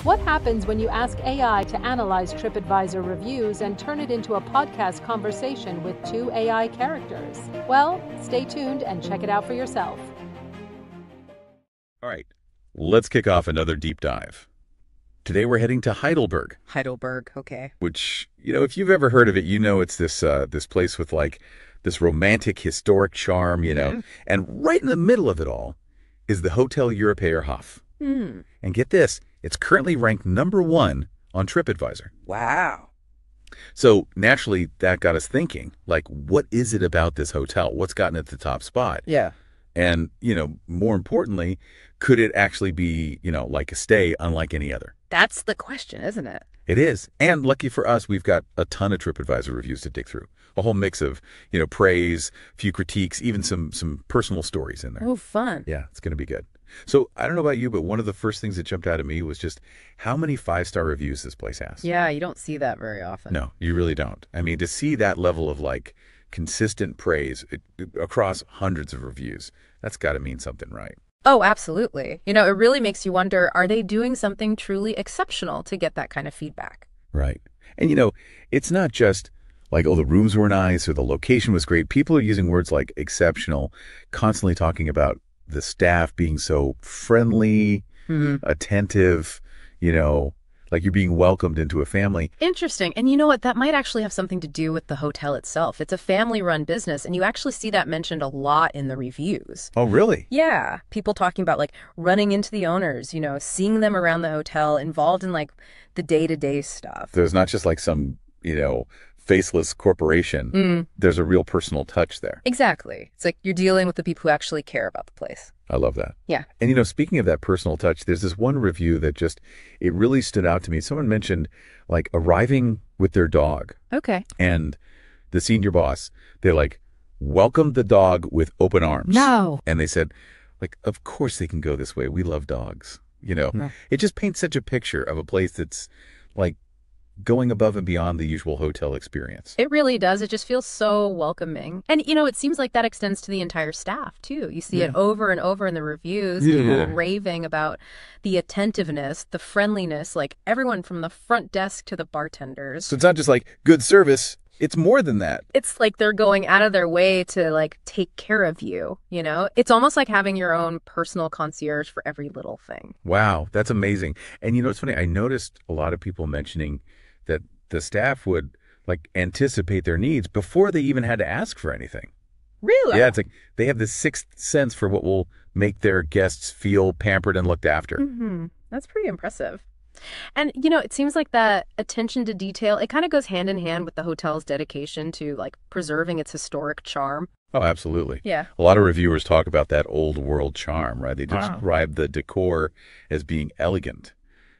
What happens when you ask AI to analyze Tripadvisor reviews and turn it into a podcast conversation with two AI characters? Well, stay tuned and check it out for yourself. All right, let's kick off another deep dive. Today we're heading to Heidelberg. Heidelberg, okay. Which, if you've ever heard of it, it's this place with like this romantic, historic charm, And right in the middle of it all is the Hotel Europäische Hof. And get this, it's currently ranked #1 on Tripadvisor. Wow. So naturally, that got us thinking, like, what is it about this hotel? What's gotten it to the top spot? Yeah. And, more importantly, could it actually be, like a stay unlike any other? That's the question, isn't it? It is. And lucky for us, we've got a ton of Tripadvisor reviews to dig through. A whole mix of, praise, few critiques, even some personal stories in there. Oh, fun. Yeah, it's going to be good. So I don't know about you, but one of the first things that jumped out at me was just how many 5-star reviews this place has. Yeah, you don't see that very often. No, you really don't. I mean, to see that level of like consistent praise across hundreds of reviews, that's got to mean something, right? Oh, absolutely. It really makes you wonder, are they doing something truly exceptional to get that kind of feedback? Right. And, it's not just like, oh, the rooms were nice or the location was great. People are using words like exceptional, constantly talking about the staff being so friendly, attentive, like you're being welcomed into a family. Interesting. And you know what? That might actually have something to do with the hotel itself. It's a family-run business, and you actually see that mentioned a lot in the reviews. Oh, really? Yeah. People talking about, like, running into the owners, seeing them around the hotel, involved in, like, the day-to-day stuff. There's not just like some, faceless corporation. There's a real personal touch there. Exactly. It's like you're dealing with the people who actually care about the place. I love that. Yeah. And, speaking of that personal touch, there's this one review that it really stood out to me. Someone mentioned like arriving with their dog. Okay. And the senior boss, they like welcomed the dog with open arms. No. And they said, like, of course they can go this way. We love dogs. It just paints such a picture of a place that's like going above and beyond the usual hotel experience. It really does. It just feels so welcoming. And, it seems like that extends to the entire staff, too. You see it over and over in the reviews, people raving about the attentiveness, the friendliness, like everyone from the front desk to the bartenders. So it's not just like good service. It's more than that. It's like they're going out of their way to, like, take care of you, It's almost like having your own personal concierge for every little thing. Wow, that's amazing. And, it's funny. I noticed a lot of people mentioning that the staff would like anticipate their needs before they even had to ask for anything. Really? Yeah, it's like they have this sixth sense for what will make their guests feel pampered and looked after. That's pretty impressive. And, it seems like that attention to detail, it kind of goes hand in hand with the hotel's dedication to like preserving its historic charm. Oh, absolutely. Yeah. A lot of reviewers talk about that old world charm, right? They describe the decor as being elegant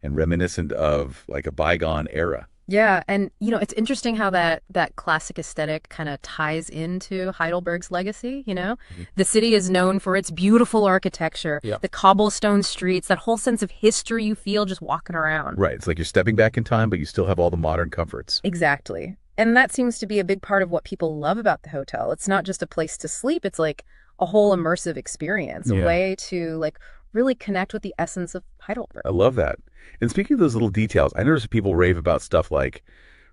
and reminiscent of like a bygone era. Yeah, and it's interesting how that classic aesthetic kind of ties into Heidelberg's legacy, The city is known for its beautiful architecture, the cobblestone streets, that whole sense of history you feel just walking around. Right, it's like you're stepping back in time, but you still have all the modern comforts. Exactly. And that seems to be a big part of what people love about the hotel. It's not just a place to sleep, it's like a whole immersive experience, a way to like really connect with the essence of Heidelberg. I love that. And speaking of those little details, I noticed people rave about stuff like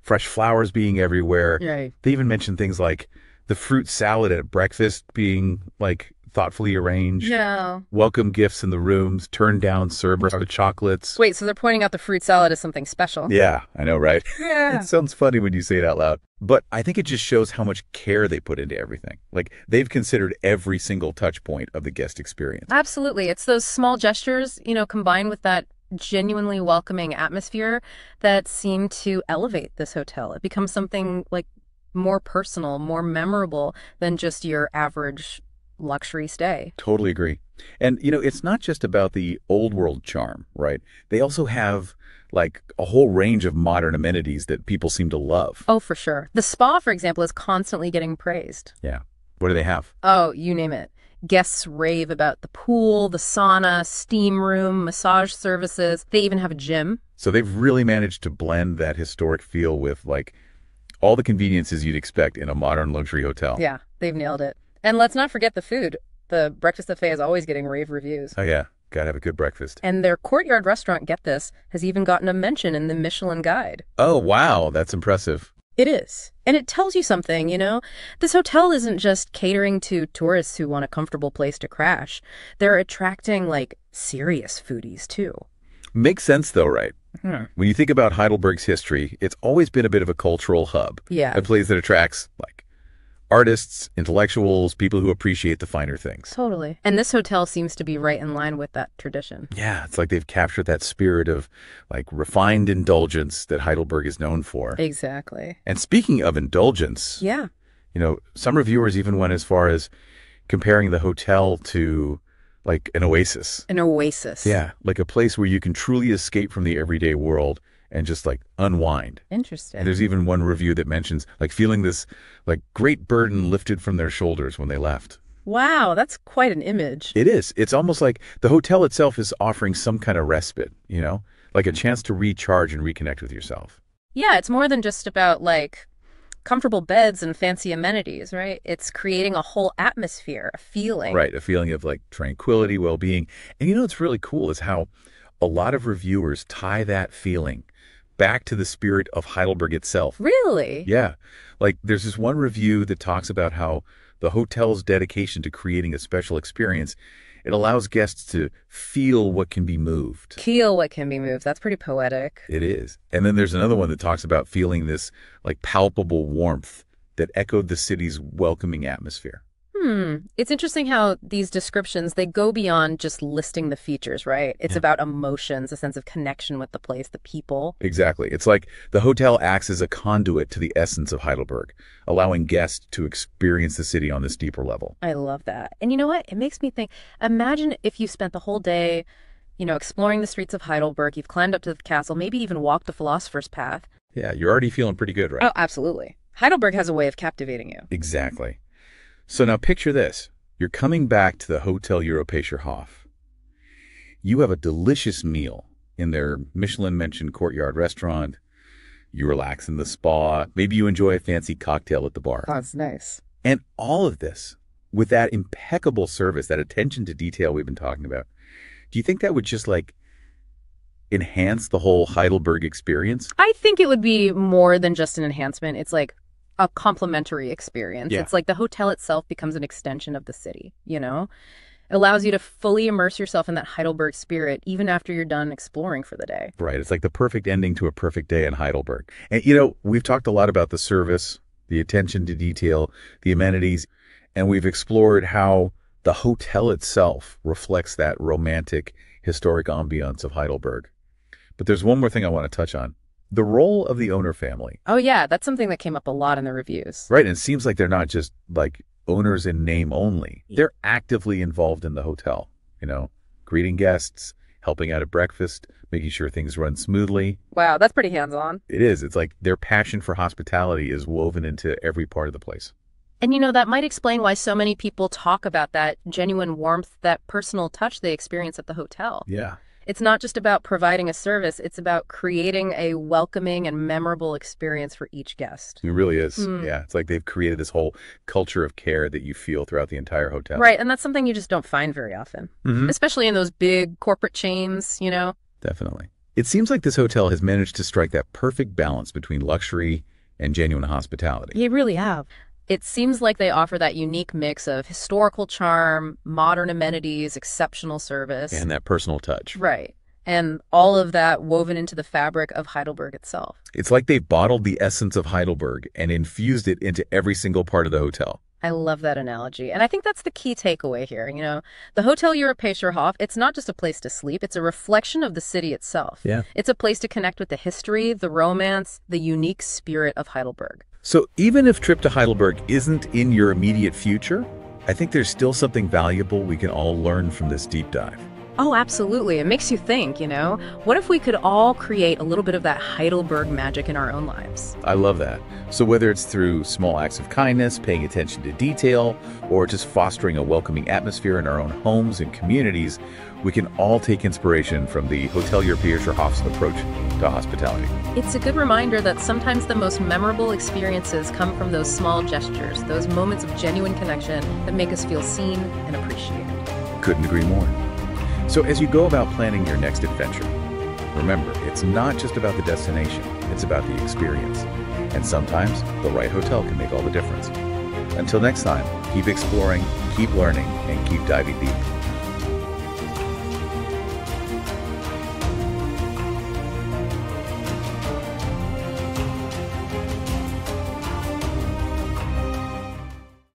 fresh flowers being everywhere. Right. They even mention things like the fruit salad at breakfast being like thoughtfully arranged. Yeah. Welcome gifts in the rooms, turned down servers with chocolates. Wait, so they're pointing out the fruit salad as something special? Yeah, I know, right? Yeah. It sounds funny when you say it out loud. But I think it just shows how much care they put into everything. Like, they've considered every single touch point of the guest experience. Absolutely. It's those small gestures, combined with that genuinely welcoming atmosphere that seem to elevate this hotel. It becomes something like more personal, more memorable than just your average luxury stay. Totally agree. And, it's not just about the old world charm, right? They also have like a whole range of modern amenities that people seem to love. Oh, for sure. The spa, for example, is constantly getting praised. Yeah. What do they have? Oh, you name it. Guests rave about the pool, the sauna, steam room, massage services. They even have a gym. So they've really managed to blend that historic feel with like all the conveniences you'd expect in a modern luxury hotel. Yeah, they've nailed it. And let's not forget the food. The breakfast buffet is always getting rave reviews. Oh, yeah. Gotta have a good breakfast. And their courtyard restaurant, get this, has even gotten a mention in the Michelin Guide. Oh, wow. That's impressive. It is. And it tells you something, This hotel isn't just catering to tourists who want a comfortable place to crash. They're attracting, serious foodies, too. Makes sense, though, right? When you think about Heidelberg's history, it's always been a bit of a cultural hub. Yeah. A place that attracts, artists, intellectuals, people who appreciate the finer things. Totally. And this hotel seems to be right in line with that tradition. Yeah, it's like they've captured that spirit of, refined indulgence that Heidelberg is known for. Exactly. And speaking of indulgence, Yeah. Some reviewers even went as far as comparing the hotel to, an oasis. An oasis. Yeah, like a place where you can truly escape from the everyday world and just unwind. Interesting. And there's even one review that mentions feeling this great burden lifted from their shoulders when they left. Wow, that's quite an image. It is. It's almost like the hotel itself is offering some kind of respite, like a chance to recharge and reconnect with yourself. Yeah, it's more than just about comfortable beds and fancy amenities, right? It's creating a whole atmosphere, a feeling. Right, a feeling of tranquility, well-being. And what's really cool is how a lot of reviewers tie that feeling back to the spirit of Heidelberg itself. Really? Yeah. There's this one review that talks about how the hotel's dedication to creating a special experience, it allows guests to feel what can be moved. Feel what can be moved. That's pretty poetic. It is. And then there's another one that talks about feeling this palpable warmth that echoed the city's welcoming atmosphere. It's interesting how these descriptions, they go beyond just listing the features, right? It's about emotions, a sense of connection with the place, the people. Exactly. It's like the hotel acts as a conduit to the essence of Heidelberg, allowing guests to experience the city on this deeper level. I love that. And you know what? It makes me think, imagine if you spent the whole day, exploring the streets of Heidelberg, you've climbed up to the castle, maybe even walked the philosopher's path. Yeah, you're already feeling pretty good, right? Oh, absolutely. Heidelberg has a way of captivating you. Exactly. So now picture this. You're coming back to the Hotel Europäische Hof. You have a delicious meal in their Michelin-mentioned courtyard restaurant. You relax in the spa. Maybe you enjoy a fancy cocktail at the bar. That's nice. And all of this with that impeccable service, that attention to detail we've been talking about. Do you think that would just enhance the whole Heidelberg experience? I think it would be more than just an enhancement. It's a complimentary experience. Yeah. It's the hotel itself becomes an extension of the city, It allows you to fully immerse yourself in that Heidelberg spirit even after you're done exploring for the day. Right. It's the perfect ending to a perfect day in Heidelberg. And, we've talked a lot about the service, the attention to detail, the amenities, and we've explored how the hotel itself reflects that romantic, historic ambiance of Heidelberg. But there's one more thing I want to touch on. The role of the owner family. Oh, yeah. That's something that came up a lot in the reviews. Right. And it seems like they're not just owners in name only. They're actively involved in the hotel, greeting guests, helping out at breakfast, making sure things run smoothly. Wow, that's pretty hands-on. It is. It's their passion for hospitality is woven into every part of the place. And that might explain why so many people talk about that genuine warmth, that personal touch they experience at the hotel. Yeah. It's not just about providing a service, it's about creating a welcoming and memorable experience for each guest. It really is. Yeah. It's they've created this whole culture of care that you feel throughout the entire hotel. Right. And that's something you just don't find very often, especially in those big corporate chains, Definitely. It seems like this hotel has managed to strike that perfect balance between luxury and genuine hospitality. They really have. It seems like they offer that unique mix of historical charm, modern amenities, exceptional service. And that personal touch. Right. And all of that woven into the fabric of Heidelberg itself. It's like they've bottled the essence of Heidelberg and infused it into every single part of the hotel. I love that analogy. And I think that's the key takeaway here. The Hotel Europäischer Hof, it's not just a place to sleep. It's a reflection of the city itself. Yeah. It's a place to connect with the history, the romance, the unique spirit of Heidelberg. So even if trip to Heidelberg isn't in your immediate future, I think there's still something valuable we can all learn from this deep dive. Oh, absolutely. It makes you think, what if we could all create a little bit of that Heidelberg magic in our own lives? I love that. So whether it's through small acts of kindness, paying attention to detail, or just fostering a welcoming atmosphere in our own homes and communities, we can all take inspiration from the Hotel Europäischer Hof's approach to hospitality. It's a good reminder that sometimes the most memorable experiences come from those small gestures, those moments of genuine connection that make us feel seen and appreciated. Couldn't agree more. So as you go about planning your next adventure, remember, it's not just about the destination, it's about the experience. And sometimes the right hotel can make all the difference. Until next time, keep exploring, keep learning, and keep diving deep.